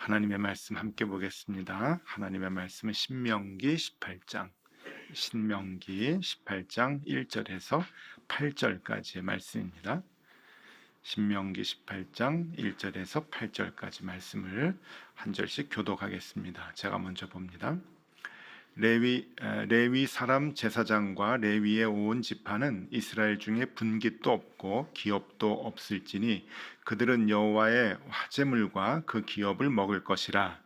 하나님의 말씀 함께 보겠습니다. 하나님의 말씀은 신명기 18장 1절에서 8절까지의 말씀입니다. 신명기 18장 1절에서 8절까지 말씀을 한 절씩 교독하겠습니다. 제가 먼저 봅니다. 레위 사람 제사장과 레위의 온 지파는 이스라엘 중에 분깃도 없고 기업도 없을지니 그들은 여호와의 화제물과 그 기업을 먹을 것이라.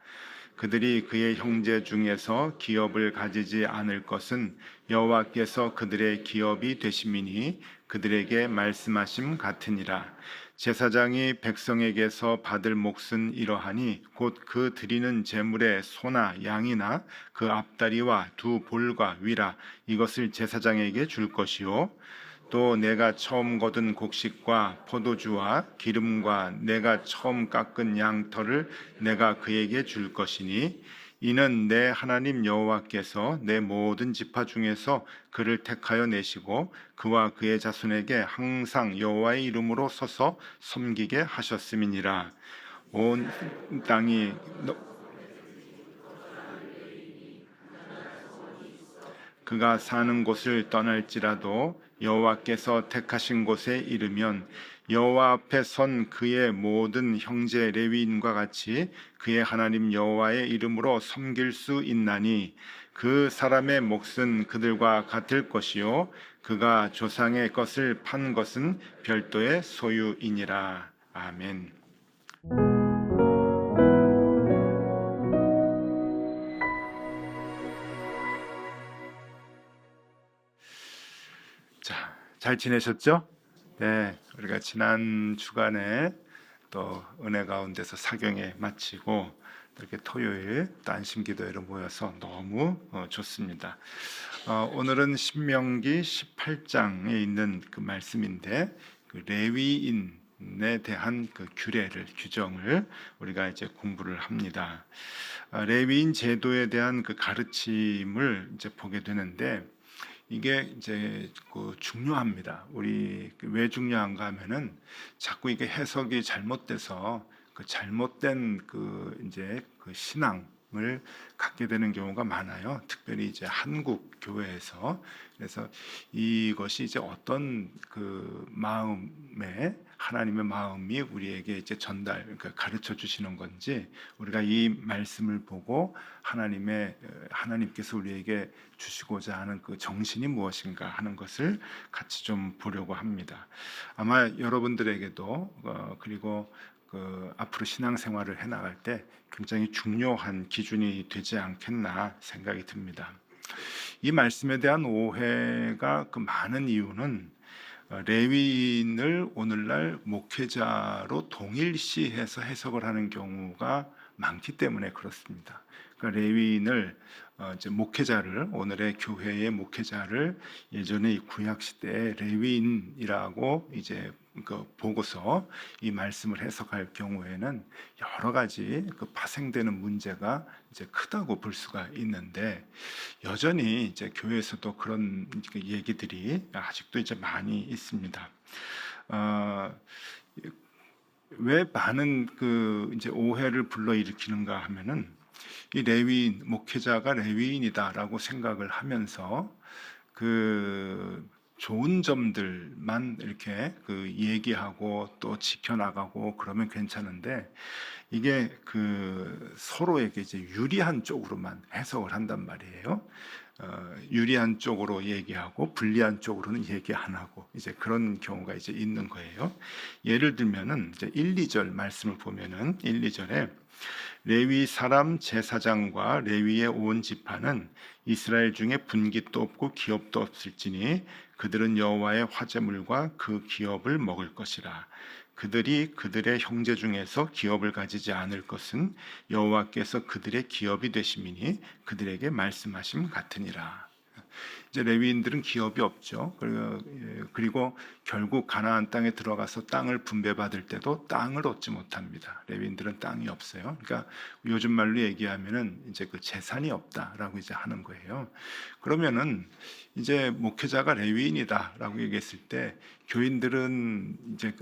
그들이 그의 형제 중에서 기업을 가지지 않을 것은 여호와께서 그들의 기업이 되심이니 그들에게 말씀하심 같으니라. 제사장이 백성에게서 받을 몫은 이러하니 곧 그 드리는 제물의 소나 양이나 그 앞다리와 두 볼과 위라 이것을 제사장에게 줄 것이요 또 내가 처음 거둔 곡식과 포도주와 기름과 내가 처음 깎은 양털을 내가 그에게 줄 것이니 이는 내 하나님 여호와께서 내 모든 지파 중에서 그를 택하여 내시고 그와 그의 자손에게 항상 여호와의 이름으로 서서 섬기게 하셨음이니라. 온 땅이 그가 사는 곳을 떠날지라도 여호와께서 택하신 곳에 이르면 여호와 앞에 선 그의 모든 형제 레위인과 같이 그의 하나님 여호와의 이름으로 섬길 수 있나니 그 사람의 몫은 그들과 같을 것이요 그가 조상의 것을 판 것은 별도의 소유이니라. 아멘. 자, 잘 지내셨죠? 네, 우리가 지난 주간에 또 은혜 가운데서 사경에 마치고 이렇게 토요일 또 안심기도회로 모여서 너무 좋습니다. 오늘은 신명기 18장에 있는 그 말씀인데 그 레위인에 대한 그 규정을 우리가 이제 공부를 합니다. 레위인 제도에 대한 그 가르침을 이제 보게 되는데 이게 이제 중요합니다. 우리 왜 중요한가 하면은 자꾸 이게 해석이 잘못돼서 그 잘못된 이제 신앙을 갖게 되는 경우가 많아요. 특별히 이제 한국 교회에서. 그래서 이것이 이제 어떤 마음에 하나님의 마음이 우리에게 이제 그러니까 가르쳐 주시는 건지 우리가 이 말씀을 보고 하나님께서 우리에게 주시고자 하는 그 정신이 무엇인가 하는 것을 같이 좀 보려고 합니다. 아마 여러분들에게도 그리고 앞으로 신앙생활을 해나갈 때 굉장히 중요한 기준이 되지 않겠나 생각이 듭니다. 이 말씀에 대한 오해가 많은 이유는 레위인을 오늘날 목회자로 동일시해서 해석을 하는 경우가 많기 때문에 그렇습니다. 그러니까 레위인을 이제 목회자를 오늘의 교회의 목회자를 예전에 구약 시대에 레위인이라고 이제 보고서 이 말씀을 해석할 경우에는 여러 가지 파생되는 문제가 이제 크다고 볼 수가 있는데 여전히 이제 교회에서도 그런 얘기들이 아직도 이제 많이 있습니다. 왜 많은 이제 오해를 불러일으키는가 하면은 이 레위인 목회자가 레위인이다라고 생각을 하면서 좋은 점들만 이렇게 얘기하고 또 지켜나가고 그러면 괜찮은데 이게 서로에게 이제 유리한 쪽으로만 해석을 한단 말이에요. 유리한 쪽으로 얘기하고 불리한 쪽으로는 얘기 안 하고 이제 그런 경우가 이제 있는 거예요. 예를 들면은 이제 1, 2절 말씀을 보면은 1, 2절에 레위 사람 제사장과 레위의 온 지파는 이스라엘 중에 분깃도 없고 기업도 없을지니 그들은 여호와의 화제물과 그 기업을 먹을 것이라. 그들이 그들의 형제 중에서 기업을 가지지 않을 것은 여호와께서 그들의 기업이 되심이니 그들에게 말씀하심 같으니라. 이제 레위인들은 기업이 없죠. 그리고 결국 가나안 땅에 들어가서 땅을 분배받을 때도 땅을 얻지 못합니다. 레위인들은 땅이 없어요. 그러니까 요즘 말로 얘기하면은 이제 재산이 없다라고 이제 하는 거예요. 그러면은 이제 목회자가 레위인이다라고 얘기했을 때 교인들은 이제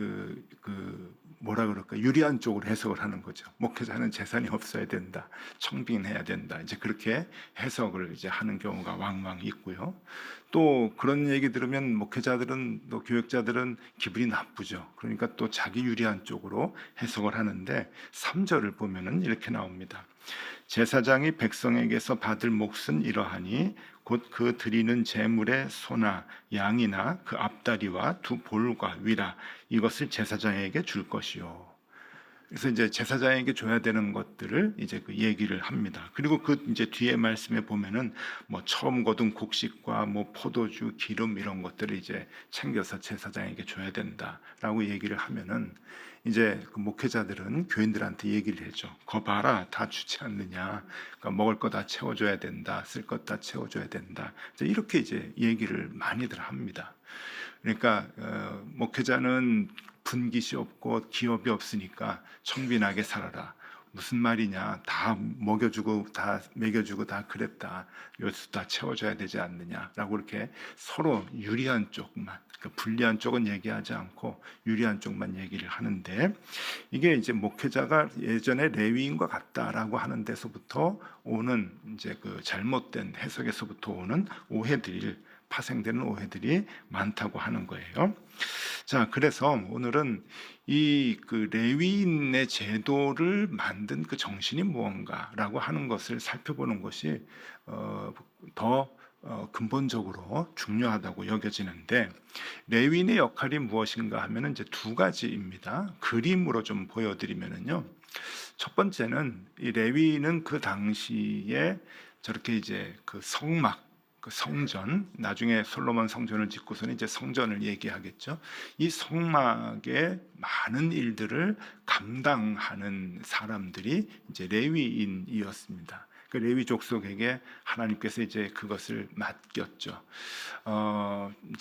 뭐라 그럴까, 유리한 쪽으로 해석을 하는 거죠. 목회자는 재산이 없어야 된다, 청빈해야 된다, 이제 그렇게 해석을 이제 하는 경우가 왕왕 있고요. 또 그런 얘기 들으면 목회자들은, 또 교육자들은 기분이 나쁘죠. 그러니까 또 자기 유리한 쪽으로 해석을 하는데, 3절을 보면은 이렇게 나옵니다. 제사장이 백성에게서 받을 몫은 이러하니 곧 그 드리는 제물의 소나 양이나 그 앞다리와 두 볼과 위라, 이것을 제사장에게 줄 것이요. 그래서 이제 제사장에게 줘야 되는 것들을 이제 그 얘기를 합니다. 그리고 그 이제 뒤에 말씀에 보면은 뭐 처음 거둔 곡식과 뭐 포도주, 기름 이런 것들을 이제 챙겨서 제사장에게 줘야 된다라고 얘기를 하면은, 이제 그 목회자들은 교인들한테 얘기를 해줘. 거 봐라, 다 주지 않느냐. 그러니까 먹을 거 다 채워줘야 된다, 쓸 것 다 채워줘야 된다. 이렇게 이제 얘기를 많이들 합니다. 그러니까 목회자는 분깃이 없고 기업이 없으니까 청빈하게 살아라. 무슨 말이냐? 다 먹여주고 다 먹여주고 다 그랬다. 요수 다 채워줘야 되지 않느냐라고 이렇게 서로 유리한 쪽만, 그러니까 불리한 쪽은 얘기하지 않고 유리한 쪽만 얘기를 하는데, 이게 이제 목회자가 예전에 레위인과 같다라고 하는 데서부터 오는 이제 그 잘못된 해석에서부터 오는 오해들이, 파생되는 오해들이 많다고 하는 거예요. 자, 그래서 오늘은 이 그 레위인의 제도를 만든 그 정신이 무언가라고 하는 것을 살펴보는 것이 더 근본적으로 중요하다고 여겨지는데, 레위인의 역할이 무엇인가 하면은 이제 두 가지입니다. 그림으로 좀 보여드리면은요. 첫 번째는 이 레위인은 그 당시에 저렇게 이제 그 성막, 그 성전, 나중에 솔로몬 성전을 짓고서는 이제 성전을 얘기하겠죠. 이 성막의 많은 일들을 감당하는 사람들이 이제 레위인이었습니다. 그 레위 족속에게 하나님께서 이제 그것을 맡겼죠.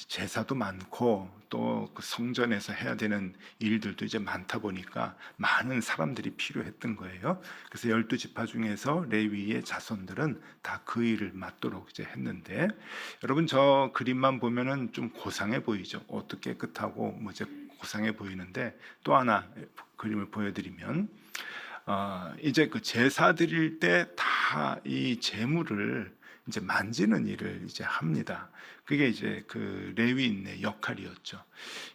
제사도 많고 또 그 성전에서 해야 되는 일들도 이제 많다 보니까 많은 사람들이 필요했던 거예요. 그래서 12지파 중에서 레위의 자손들은 다 그 일을 맡도록 이제 했는데, 여러분 저 그림만 보면은 좀 고상해 보이죠. 옷도 깨끗하고 뭐 이제 고상해 보이는데, 또 하나 그림을 보여드리면 이제 그 제사 드릴 때 다 이 제물을 이제 만지는 일을 이제 합니다. 그게 이제 그 레위인의 역할이었죠.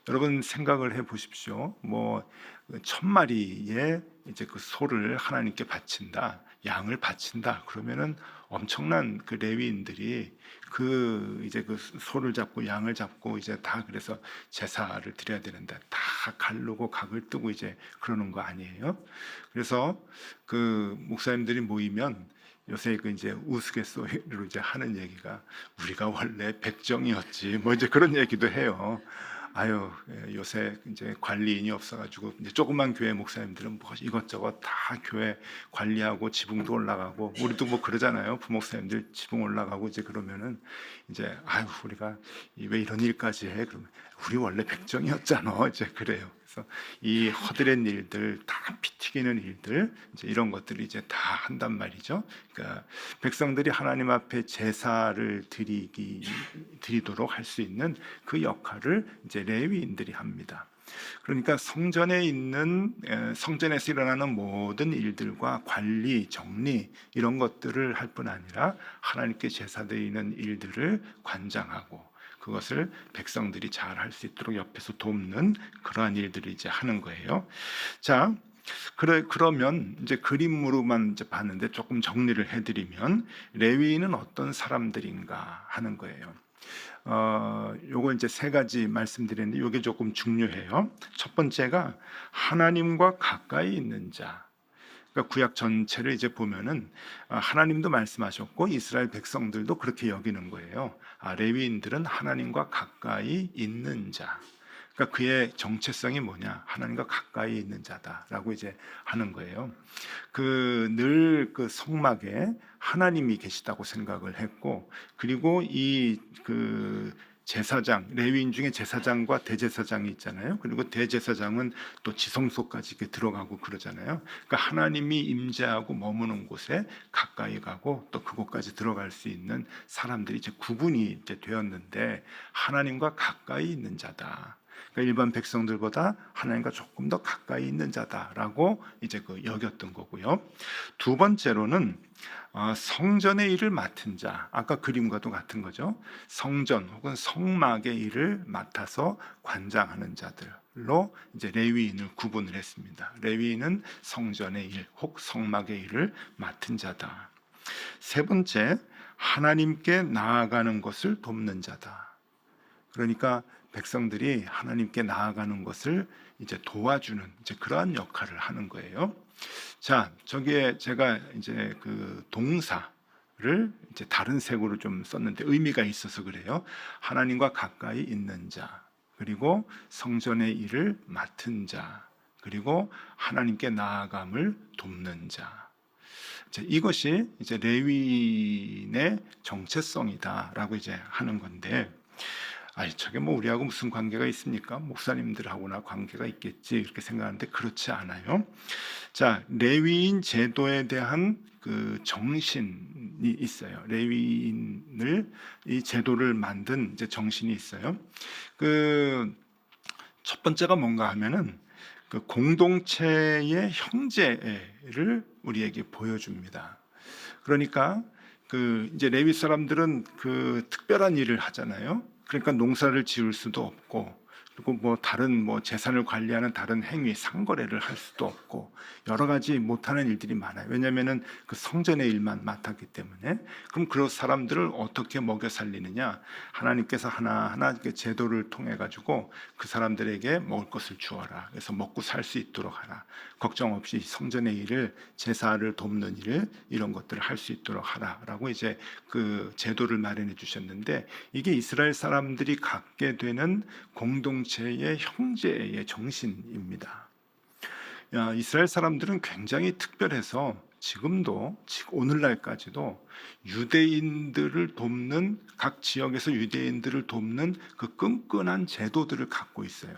여러분 생각을 해 보십시오. 뭐 1000마리의 이제 그 소를 하나님께 바친다, 양을 바친다. 그러면은 엄청난 그 레위인들이 그 이제 그 소를 잡고 양을 잡고 이제 다, 그래서 제사를 드려야 되는데 다 가르고 각을 뜨고 이제 그러는 거 아니에요? 그래서 그 목사님들이 모이면 요새 그 이제 우스갯소리로 이제 하는 얘기가, 우리가 원래 백정이었지, 뭐 이제 그런 얘기도 해요. 아유, 요새 이제 관리인이 없어가지고 이제 조그만 교회 목사님들은 뭐 이것저것 다 교회 관리하고 지붕도 올라가고, 우리도 뭐 그러잖아요. 부목사님들 지붕 올라가고 이제 그러면은 이제 아유, 우리가 왜 이런 일까지 해? 그러면 우리 원래 백정이었잖아. 이제 그래요. 그래서 이 허드렛 일들, 다 피 튀기는 일들, 이제 이런 것들을 이제 다 한단 말이죠. 그러니까 백성들이 하나님 앞에 제사를 드리도록 할 수 있는 그 역할을 이제 레위인들이 합니다. 그러니까 성전에 있는, 성전에서 일어나는 모든 일들과 관리, 정리 이런 것들을 할 뿐 아니라 하나님께 제사 드리는 일들을 관장하고 그것을 백성들이 잘 할 수 있도록 옆에서 돕는 그러한 일들을 이제 하는 거예요. 자, 그러면 이제 그림으로만 이제 봤는데 조금 정리를 해드리면, 레위인은 어떤 사람들인가 하는 거예요. 요거 이제 세 가지 말씀드렸는데 요게 조금 중요해요. 첫 번째가 하나님과 가까이 있는 자. 그러니까 구약 전체를 이제 보면은 하나님도 말씀하셨고 이스라엘 백성들도 그렇게 여기는 거예요. 레위인들은 하나님과 가까이 있는 자. 그러니까 그의 정체성이 뭐냐? 하나님과 가까이 있는 자다라고 이제 하는 거예요. 그 늘 그 성막에 하나님이 계시다고 생각을 했고, 그리고 이 그 제사장, 레위인 중에 제사장과 대제사장이 있잖아요. 그리고 대제사장은 또 지성소까지 이렇게 들어가고 그러잖아요. 그러니까 하나님이 임재하고 머무는 곳에 가까이 가고 또 그곳까지 들어갈 수 있는 사람들이 이제 구분이 이제 되었는데, 하나님과 가까이 있는 자다. 그러니까 일반 백성들보다 하나님과 조금 더 가까이 있는 자다라고 이제 여겼던 거고요. 두 번째로는 성전의 일을 맡은 자, 아까 그림과도 같은 거죠. 성전 혹은 성막의 일을 맡아서 관장하는 자들로 이제 레위인을 구분을 했습니다. 레위인은 성전의 일 혹 성막의 일을 맡은 자다. 세 번째, 하나님께 나아가는 것을 돕는 자다. 그러니까 백성들이 하나님께 나아가는 것을 이제 도와주는 이제 그러한 역할을 하는 거예요. 자, 저기에 제가 이제 그 동사를 이제 다른 색으로 좀 썼는데 의미가 있어서 그래요. 하나님과 가까이 있는 자, 그리고 성전의 일을 맡은 자, 그리고 하나님께 나아감을 돕는 자. 이것이 이제 레위인의 정체성이다라고 이제 하는 건데, 저게 뭐 우리하고 무슨 관계가 있습니까? 목사님들하고나 관계가 있겠지 이렇게 생각하는데 그렇지 않아요. 자, 레위인 제도에 대한 그 정신이 있어요. 레위인을 이 제도를 만든 이제 정신이 있어요. 그 첫 번째가 뭔가 하면은 그 공동체의 형제를 우리에게 보여줍니다. 그러니까 그 이제 레위 사람들은 그 특별한 일을 하잖아요. 그러니까 농사를 지을 수도 없고, 그리고 뭐 다른 뭐 재산을 관리하는 다른 행위, 상거래를 할 수도 없고 여러 가지 못하는 일들이 많아요. 왜냐하면은 그 성전의 일만 맡았기 때문에. 그럼 그 사람들을 어떻게 먹여 살리느냐? 하나님께서 하나하나 제도를 통해 가지고 그 사람들에게 먹을 것을 주어라. 그래서 먹고 살 수 있도록 하라. 걱정 없이 성전의 일을, 제사를 돕는 일을, 이런 것들을 할 수 있도록 하라라고 이제 그 제도를 마련해 주셨는데, 이게 이스라엘 사람들이 갖게 되는 공동체의 형제의 정신입니다. 이스라엘 사람들은 굉장히 특별해서 지금도 오늘날까지도 유대인들을 돕는, 각 지역에서 유대인들을 돕는 그 끈끈한 제도들을 갖고 있어요.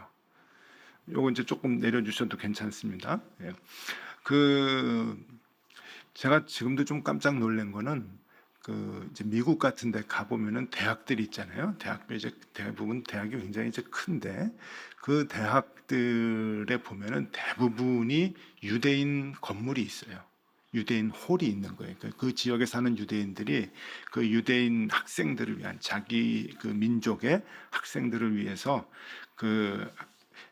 요거 이제 조금 내려주셔도 괜찮습니다. 제가 지금도 좀 깜짝 놀란 거는 그 이제 미국 같은 데 가보면은 대학들이 있잖아요. 대학도 이제 대부분 대학이 굉장히 이제 큰데, 그 대학들에 보면은 대부분이 유대인 건물이 있어요. 유대인 홀이 있는 거예요. 그 지역에 사는 유대인들이 그 유대인 학생들을 위한, 자기 그 민족의 학생들을 위해서 그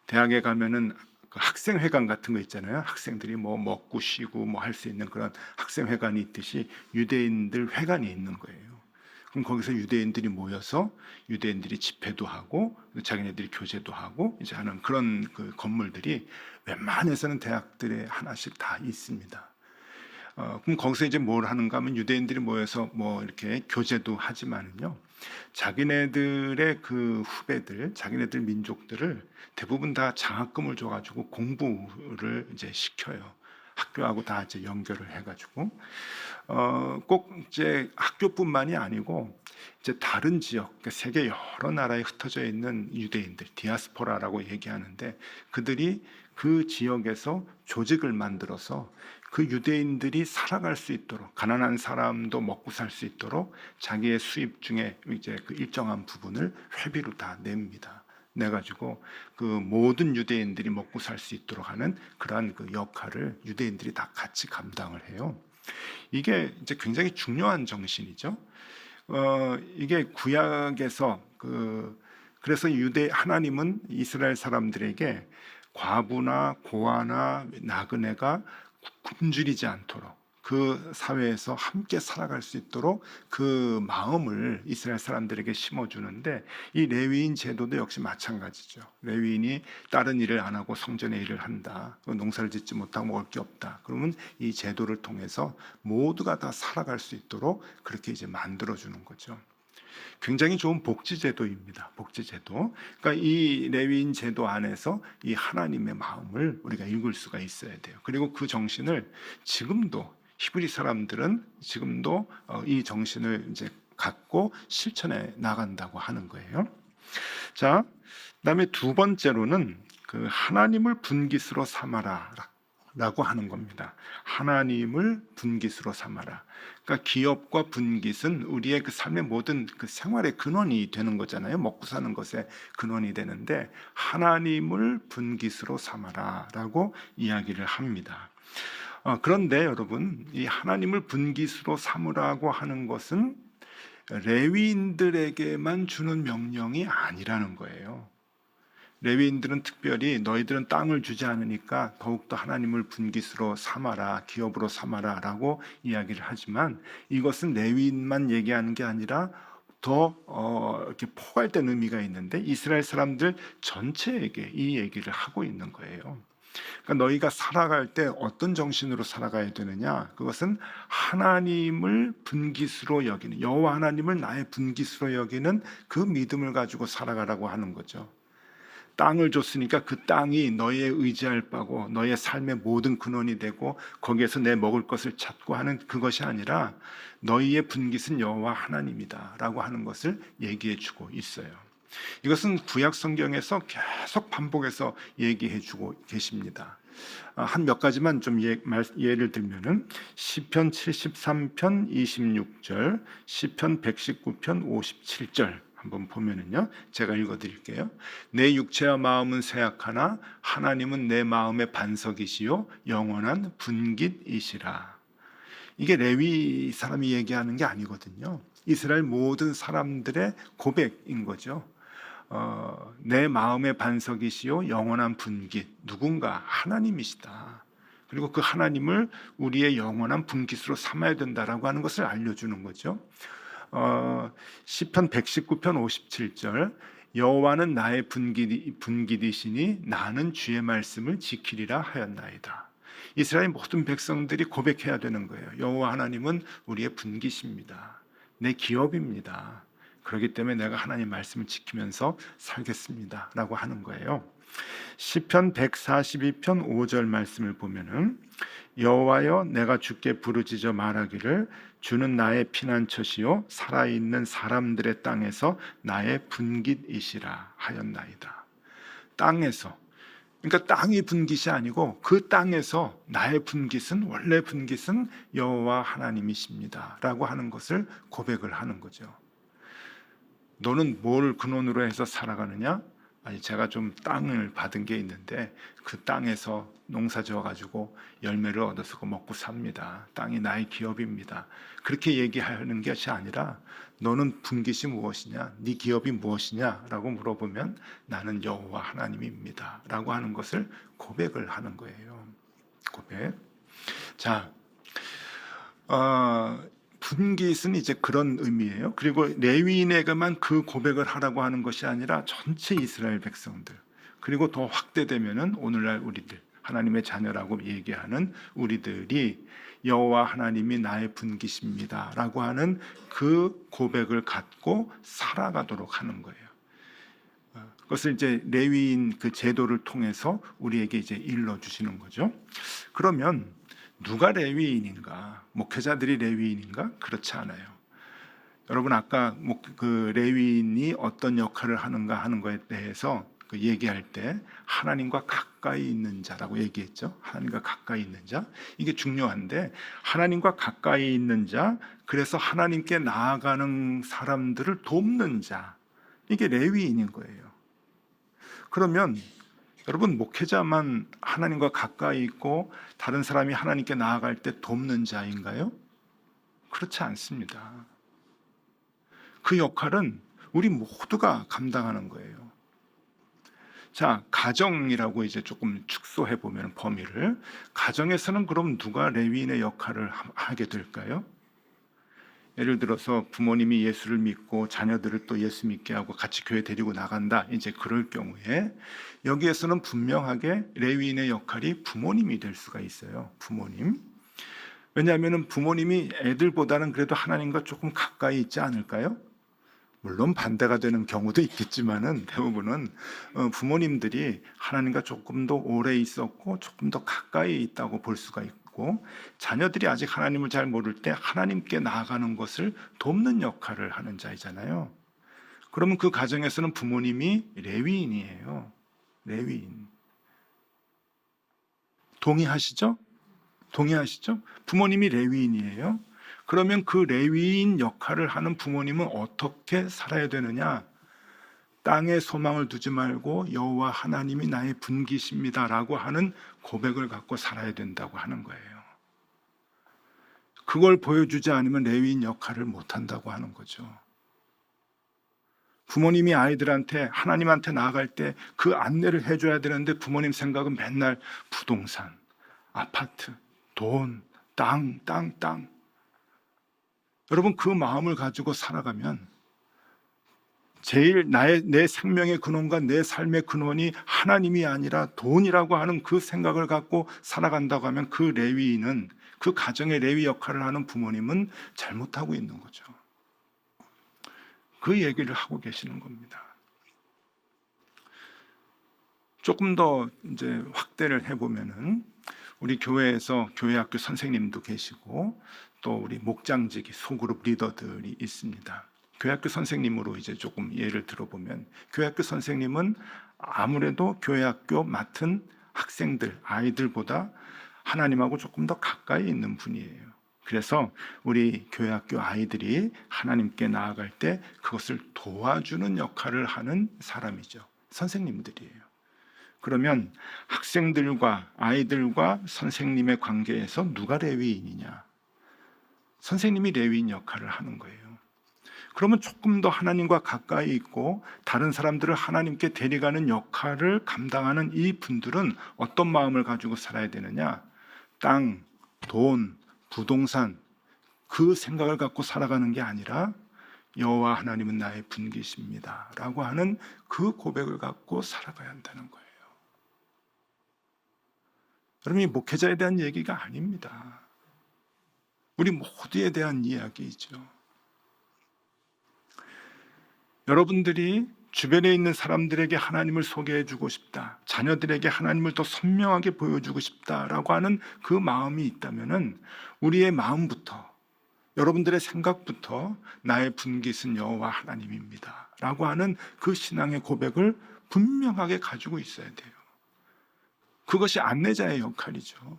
대학에 가면은 그 학생회관 같은 거 있잖아요. 학생들이 뭐 먹고 쉬고 뭐 할 수 있는 그런 학생회관이 있듯이 유대인들 회관이 있는 거예요. 그럼 거기서 유대인들이 모여서 유대인들이 집회도 하고 자기네들이 교제도 하고 이제 하는 그런 그 건물들이 웬만해서는 대학들에 하나씩 다 있습니다. 그럼 거기서 이제 뭘 하는가 하면 유대인들이 모여서 뭐 이렇게 교제도 하지만은요, 자기네들의 그 후배들, 자기네들 민족들을 대부분 다 장학금을 줘가지고 공부를 이제 시켜요. 학교하고 다 이제 연결을 해가지고 꼭 이제 학교뿐만이 아니고 이제 다른 지역, 그러니까 세계 여러 나라에 흩어져 있는 유대인들, 디아스포라라고 얘기하는데, 그들이 그 지역에서 조직을 만들어서 그 유대인들이 살아갈 수 있도록, 가난한 사람도 먹고 살 수 있도록 자기의 수입 중에 이제 그 일정한 부분을 회비로 다 냅니다. 내가지고 그 모든 유대인들이 먹고 살 수 있도록 하는 그러한 그 역할을 유대인들이 다 같이 감당을 해요. 이게 이제 굉장히 중요한 정신이죠. 이게 구약에서 그래서 하나님은 이스라엘 사람들에게 과부나 고아나 나그네가 굶주리지 않도록, 그 사회에서 함께 살아갈 수 있도록 그 마음을 이스라엘 사람들에게 심어주는데, 이 레위인 제도도 역시 마찬가지죠. 레위인이 다른 일을 안 하고 성전의 일을 한다, 농사를 짓지 못하고 먹을 게 없다, 그러면 이 제도를 통해서 모두가 다 살아갈 수 있도록 그렇게 이제 만들어주는 거죠. 굉장히 좋은 복지제도입니다. 복지제도. 그러니까 이 레위인 제도 안에서 이 하나님의 마음을 우리가 읽을 수가 있어야 돼요. 그리고 그 정신을 지금도 히브리 사람들은 지금도 이 정신을 이제 갖고 실천해 나간다고 하는 거예요. 자, 그다음에 두 번째로는 그 하나님을 분깃으로 삼아라. 라고 하는 겁니다. 하나님을 분깃으로 삼아라. 그러니까 기업과 분깃은 우리의 그 삶의 모든 그 생활의 근원이 되는 거잖아요. 먹고 사는 것의 근원이 되는데 하나님을 분깃으로 삼아라 라고 이야기를 합니다. 그런데 여러분, 이 하나님을 분깃으로 삼으라고 하는 것은 레위인들에게만 주는 명령이 아니라는 거예요. 레위인들은 특별히 너희들은 땅을 주지 않으니까 더욱더 하나님을 분깃으로 삼아라, 기업으로 삼아라 라고 이야기를 하지만 이것은 레위인만 얘기하는 게 아니라 더 이렇게 포괄된 의미가 있는데 이스라엘 사람들 전체에게 이 얘기를 하고 있는 거예요. 그러니까 너희가 살아갈 때 어떤 정신으로 살아가야 되느냐? 그것은 하나님을 분깃으로 여기는, 여호와 하나님을 나의 분깃으로 여기는 그 믿음을 가지고 살아가라고 하는 거죠. 땅을 줬으니까 그 땅이 너의 의지할 바고 너의 삶의 모든 근원이 되고 거기에서 내 먹을 것을 찾고 하는 그것이 아니라 너희의 분깃은 여호와 하나님이다 라고 하는 것을 얘기해 주고 있어요. 이것은 구약 성경에서 계속 반복해서 얘기해 주고 계십니다. 한 몇 가지만 좀 예를 들면은 시편 73편 26절, 시편 119편 57절 한번 보면은요, 제가 읽어드릴게요. 내 육체와 마음은 쇠약하나 하나님은 내 마음의 반석이시요 영원한 분깃이시라. 이게 레위 사람이 얘기하는 게 아니거든요. 이스라엘 모든 사람들의 고백인 거죠. 내 마음의 반석이시요 영원한 분깃, 누군가 하나님이시다. 그리고 그 하나님을 우리의 영원한 분깃으로 삼아야 된다라고 하는 것을 알려주는 거죠. 시편 119편 57절, 여호와는 나의 분깃이시니 나는 주의 말씀을 지키리라 하였나이다. 이스라엘 모든 백성들이 고백해야 되는 거예요. 여호와 하나님은 우리의 분깃입니다. 내 기업입니다. 그렇기 때문에 내가 하나님 말씀을 지키면서 살겠습니다 라고 하는 거예요. 시편 142편 5절 말씀을 보면은 여호와여 내가 주께 부르짖어 말하기를 주는 나의 피난처시요 살아있는 사람들의 땅에서 나의 분깃이시라 하였나이다. 땅에서, 그러니까 땅이 분깃이 아니고 그 땅에서 나의 분깃은, 원래 분깃은 여호와 하나님이십니다 라고 하는 것을 고백을 하는 거죠. 너는 뭘 근원으로 해서 살아가느냐? 아니, 제가 좀 땅을 받은 게 있는데 그 땅에서 농사 지어가지고 열매를 얻어서 먹고 삽니다. 땅이 나의 기업입니다. 그렇게 얘기하는 것이 아니라 너는 분깃이 무엇이냐? 네 기업이 무엇이냐? 라고 물어보면 나는 여호와 하나님입니다 라고 하는 것을 고백을 하는 거예요. 고백. 자, 분깃은 이제 그런 의미예요. 그리고 레위인에게만 그 고백을 하라고 하는 것이 아니라 전체 이스라엘 백성들, 그리고 더 확대되면은 오늘날 우리들, 하나님의 자녀라고 얘기하는 우리들이 여호와 하나님이 나의 분깃입니다라고 하는 그 고백을 갖고 살아가도록 하는 거예요. 그것을 이제 레위인 그 제도를 통해서 우리에게 이제 일러 주시는 거죠. 그러면 누가 레위인인가? 목회자들이 레위인인가? 그렇지 않아요. 여러분, 아까 그 레위인이 어떤 역할을 하는가 하는 것에 대해서 그 얘기할 때 하나님과 가까이 있는 자라고 얘기했죠. 하나님과 가까이 있는 자, 이게 중요한데, 하나님과 가까이 있는 자, 그래서 하나님께 나아가는 사람들을 돕는 자, 이게 레위인인 거예요. 그러면 여러분, 목회자만 하나님과 가까이 있고 다른 사람이 하나님께 나아갈 때 돕는 자인가요? 그렇지 않습니다. 그 역할은 우리 모두가 감당하는 거예요. 자, 가정이라고 이제 조금 축소해 보면 범위를, 가정에서는 그럼 누가 레위인의 역할을 하게 될까요? 예를 들어서 부모님이 예수를 믿고 자녀들을 또 예수 믿게 하고 같이 교회 데리고 나간다, 이제 그럴 경우에 여기에서는 분명하게 레위인의 역할이 부모님이 될 수가 있어요. 부모님. 왜냐하면 부모님이 애들보다는 그래도 하나님과 조금 가까이 있지 않을까요? 물론 반대가 되는 경우도 있겠지만은 대부분은 부모님들이 하나님과 조금 더 오래 있었고 조금 더 가까이 있다고 볼 수가 있고, 자녀들이 아직 하나님을 잘 모를 때 하나님께 나아가는 것을 돕는 역할을 하는 자이잖아요. 그러면 그 가정에서는 부모님이 레위인이에요. 레위인. 동의하시죠? 동의하시죠? 부모님이 레위인이에요. 그러면 그 레위인 역할을 하는 부모님은 어떻게 살아야 되느냐? 땅에 소망을 두지 말고 여호와 하나님이 나의 분기십니다라고 하는 고백을 갖고 살아야 된다고 하는 거예요. 그걸 보여주지 않으면 레위인 역할을 못한다고 하는 거죠. 부모님이 아이들한테 하나님한테 나아갈 때 그 안내를 해줘야 되는데 부모님 생각은 맨날 부동산, 아파트, 돈, 땅. 여러분, 그 마음을 가지고 살아가면 제일 내 생명의 근원과 내 삶의 근원이 하나님이 아니라 돈이라고 하는 그 생각을 갖고 살아간다고 하면 그 레위인은, 그 가정의 레위 역할을 하는 부모님은 잘못하고 있는 거죠. 그 얘기를 하고 계시는 겁니다. 조금 더 이제 확대를 해보면은 우리 교회에서 교회학교 선생님도 계시고 또 우리 목장직이 소그룹 리더들이 있습니다. 교회학교 선생님으로 이제 조금 예를 들어보면, 교회학교 선생님은 아무래도 교회학교 맡은 학생들, 아이들보다 하나님하고 조금 더 가까이 있는 분이에요. 그래서 우리 교회학교 아이들이 하나님께 나아갈 때 그것을 도와주는 역할을 하는 사람이죠. 선생님들이에요. 그러면 학생들과 아이들과 선생님의 관계에서 누가 레위인이냐? 선생님이 레위인 역할을 하는 거예요. 그러면 조금 더 하나님과 가까이 있고 다른 사람들을 하나님께 데려가는 역할을 감당하는 이 분들은 어떤 마음을 가지고 살아야 되느냐? 땅, 돈, 부동산, 그 생각을 갖고 살아가는 게 아니라 여호와 하나님은 나의 분기십니다 라고 하는 그 고백을 갖고 살아가야 한다는 거예요. 여러분, 이 목회자에 대한 얘기가 아닙니다. 우리 모두에 대한 이야기이죠. 여러분들이 주변에 있는 사람들에게 하나님을 소개해 주고 싶다, 자녀들에게 하나님을 더 선명하게 보여주고 싶다라고 하는 그 마음이 있다면은 우리의 마음부터, 여러분들의 생각부터 나의 분깃은 여호와 하나님입니다 라고 하는 그 신앙의 고백을 분명하게 가지고 있어야 돼요. 그것이 안내자의 역할이죠.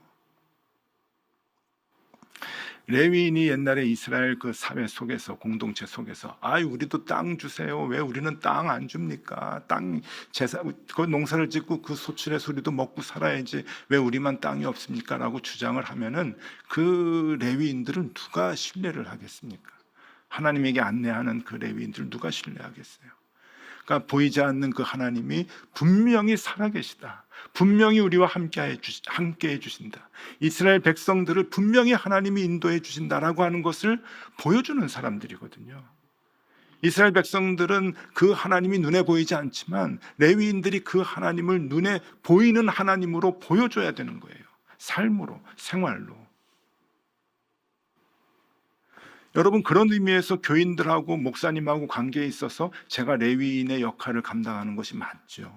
레위인이 옛날에 이스라엘 그 사회 속에서, 공동체 속에서, 우리도 땅 주세요. 왜 우리는 땅 안 줍니까? 땅 제사, 그 농사를 짓고 그 소출해서 우리도 먹고 살아야지 왜 우리만 땅이 없습니까? 라고 주장을 하면은 그 레위인들은 누가 신뢰를 하겠습니까? 하나님에게 안내하는 그 레위인들 누가 신뢰하겠어요? 그러니까 보이지 않는 그 하나님이 분명히 살아계시다, 분명히 우리와 함께 해주신다, 이스라엘 백성들을 분명히 하나님이 인도해 주신다라고 하는 것을 보여주는 사람들이거든요. 이스라엘 백성들은 그 하나님이 눈에 보이지 않지만 레위인들이 그 하나님을 눈에 보이는 하나님으로 보여줘야 되는 거예요. 삶으로, 생활로. 여러분, 그런 의미에서 교인들하고 목사님하고 관계에 있어서 제가 레위인의 역할을 감당하는 것이 맞죠.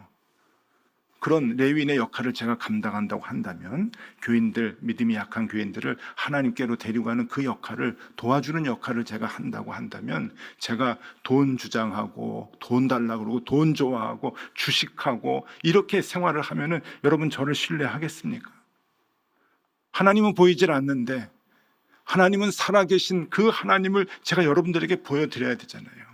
그런 레위인의 역할을 제가 감당한다고 한다면 교인들, 믿음이 약한 교인들을 하나님께로 데려가는 그 역할을, 도와주는 역할을 제가 한다고 한다면, 제가 돈 주장하고 돈 달라고 그러고 돈 좋아하고 주식하고 이렇게 생활을 하면은 여러분 저를 신뢰하겠습니까? 하나님은 보이질 않는데 하나님은 살아계신 그 하나님을 제가 여러분들에게 보여드려야 되잖아요.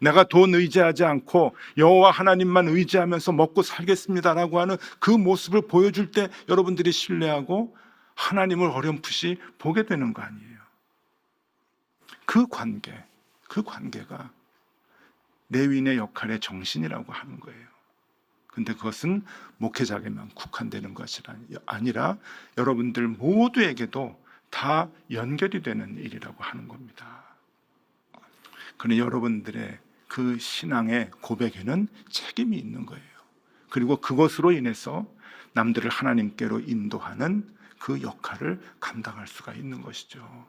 내가 돈 의지하지 않고 여호와 하나님만 의지하면서 먹고 살겠습니다라고 하는 그 모습을 보여줄 때 여러분들이 신뢰하고 하나님을 어렴풋이 보게 되는 거 아니에요. 그 관계가 레위인의 역할의 정신이라고 하는 거예요. 근데 그것은 목회자에게만 국한되는 것이 아니라 여러분들 모두에게도 다 연결이 되는 일이라고 하는 겁니다. 그러나 여러분들의 그 신앙의 고백에는 책임이 있는 거예요. 그리고 그것으로 인해서 남들을 하나님께로 인도하는 그 역할을 감당할 수가 있는 것이죠.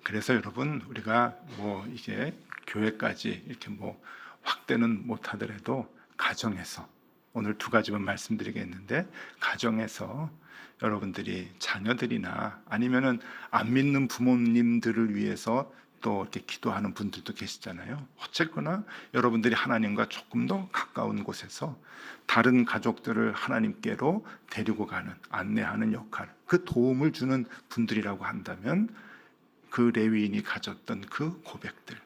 그래서 여러분, 우리가 이게 교회까지 이렇게 확대는 못하더라도 가정에서, 오늘 두 가지만 말씀드리겠는데, 가정에서 여러분들이 자녀들이나 아니면은 안 믿는 부모님들을 위해서 또 이렇게 기도하는 분들도 계시잖아요. 어쨌거나 여러분들이 하나님과 조금 더 가까운 곳에서 다른 가족들을 하나님께로 데리고 가는, 안내하는 역할, 그 도움을 주는 분들이라고 한다면 그 레위인이 가졌던 그 고백들,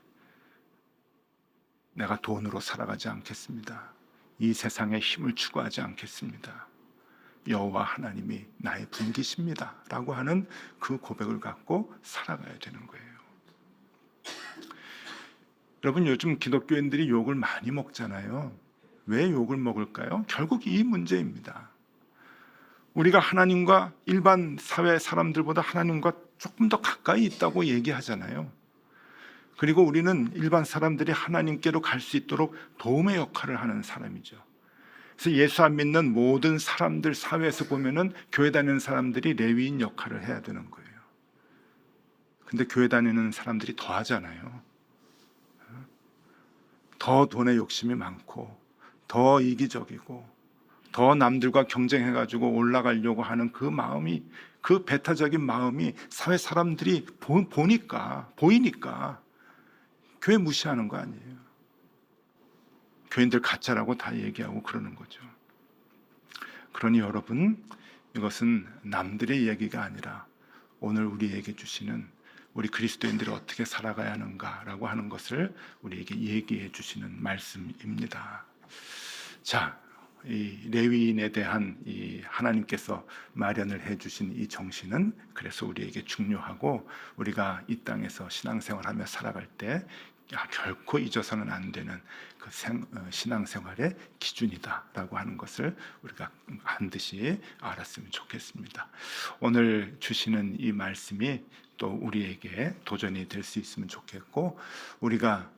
내가 돈으로 살아가지 않겠습니다. 이 세상의 힘을 추구하지 않겠습니다. 여호와 하나님이 나의 분기십니다 라고 하는 그 고백을 갖고 살아가야 되는 거예요. 여러분, 요즘 기독교인들이 욕을 많이 먹잖아요. 왜 욕을 먹을까요? 결국 이 문제입니다. 우리가 하나님과 일반 사회 사람들보다 하나님과 조금 더 가까이 있다고 얘기하잖아요. 그리고 우리는 일반 사람들이 하나님께로 갈 수 있도록 도움의 역할을 하는 사람이죠. 그래서 예수 안 믿는 모든 사람들 사회에서 보면은 교회 다니는 사람들이 레위인 역할을 해야 되는 거예요. 근데 교회 다니는 사람들이 더 하잖아요. 더 돈에 욕심이 많고, 더 이기적이고, 더 남들과 경쟁해가지고 올라가려고 하는 그 마음이, 그 배타적인 마음이 사회 사람들이 보이니까 교회 무시하는 거 아니에요. 교인들 가짜라고 다 얘기하고 그러는 거죠. 그러니 여러분, 이것은 남들의 얘기가 아니라 오늘 우리에게 주시는, 우리 그리스도인들이 어떻게 살아가야 하는가라고 하는 것을 우리에게 얘기해 주시는 말씀입니다. 자, 이 레위인에 대한 이 하나님께서 마련을 해 주신 이 정신은 그래서 우리에게 중요하고, 우리가 이 땅에서 신앙생활하며 살아갈 때 결코 잊어서는 안 되는 그 신앙생활의 기준이다라고 하는 것을 우리가 반드시 알았으면 좋겠습니다. 오늘 주시는 이 말씀이 또 우리에게 도전이 될 수 있으면 좋겠고, 우리가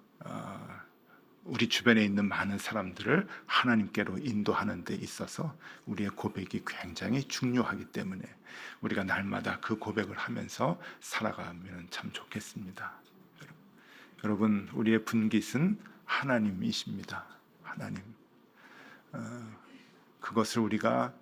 우리 주변에 있는 많은 사람들을 하나님께로 인도하는 데 있어서 우리의 고백이 굉장히 중요하기 때문에 우리가 날마다 그 고백을 하면서 살아가면 참 좋겠습니다. 여러분, 우리의 분깃은 하나님이십니다. 하나님. 그것을 우리가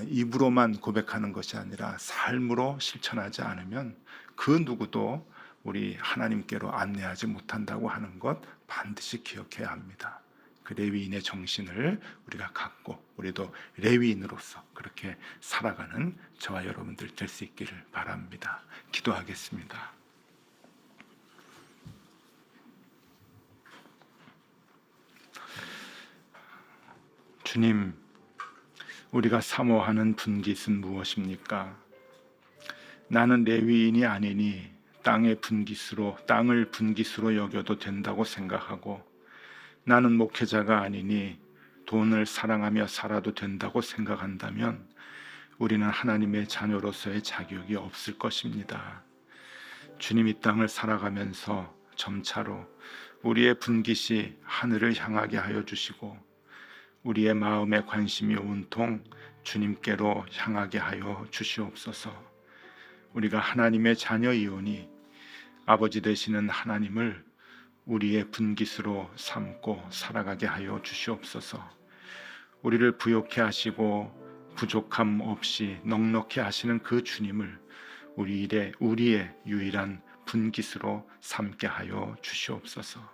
입으로만 고백하는 것이 아니라 삶으로 실천하지 않으면 그 누구도 우리 하나님께로 안내하지 못한다고 하는 것 반드시 기억해야 합니다. 그 레위인의 정신을 우리가 갖고 우리도 레위인으로서 그렇게 살아가는 저와 여러분들 될 수 있기를 바랍니다. 기도하겠습니다. 주님, 우리가 사모하는 분깃은 무엇입니까? 나는 레위인이 아니니 땅을 분깃으로 여겨도 된다고 생각하고, 나는 목회자가 아니니 돈을 사랑하며 살아도 된다고 생각한다면 우리는 하나님의 자녀로서의 자격이 없을 것입니다. 주님, 이 땅을 살아가면서 점차로 우리의 분깃이 하늘을 향하게 하여 주시고, 우리의 마음의 관심이 온통 주님께로 향하게 하여 주시옵소서. 우리가 하나님의 자녀이오니 아버지 되시는 하나님을 우리의 분깃으로 삼고 살아가게 하여 주시옵소서. 우리를 부욕해 하시고 부족함 없이 넉넉히 하시는 그 주님을 우리의 유일한 분깃으로 삼게 하여 주시옵소서.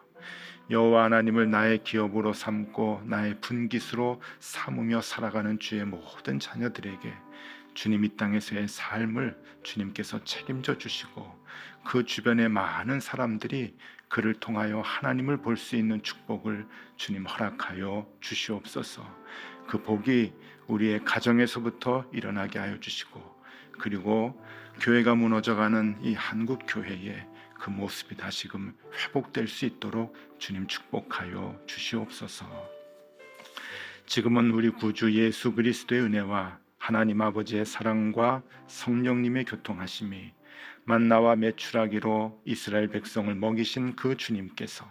여호와 하나님을 나의 기업으로 삼고 나의 분깃으로 삼으며 살아가는 주의 모든 자녀들에게 주님 이 땅에서의 삶을 주님께서 책임져 주시고, 그 주변의 많은 사람들이 그를 통하여 하나님을 볼 수 있는 축복을 주님 허락하여 주시옵소서. 그 복이 우리의 가정에서부터 일어나게 하여 주시고, 그리고 교회가 무너져가는 이 한국 교회에 그 모습이 다시금 회복될 수 있도록 주님 축복하여 주시옵소서. 지금은 우리 구주 예수 그리스도의 은혜와 하나님 아버지의 사랑과 성령님의 교통하심이 만나와 메추라기로 이스라엘 백성을 먹이신 그 주님께서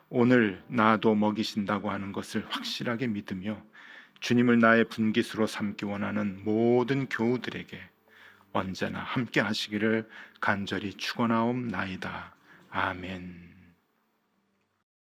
오늘 나도 먹이신다고 하는 것을 확실하게 믿으며 주님을 나의 분깃으로 삼기 원하는 모든 교우들에게 언제나 함께 하시기를 간절히 축원하옵나이다. 아멘.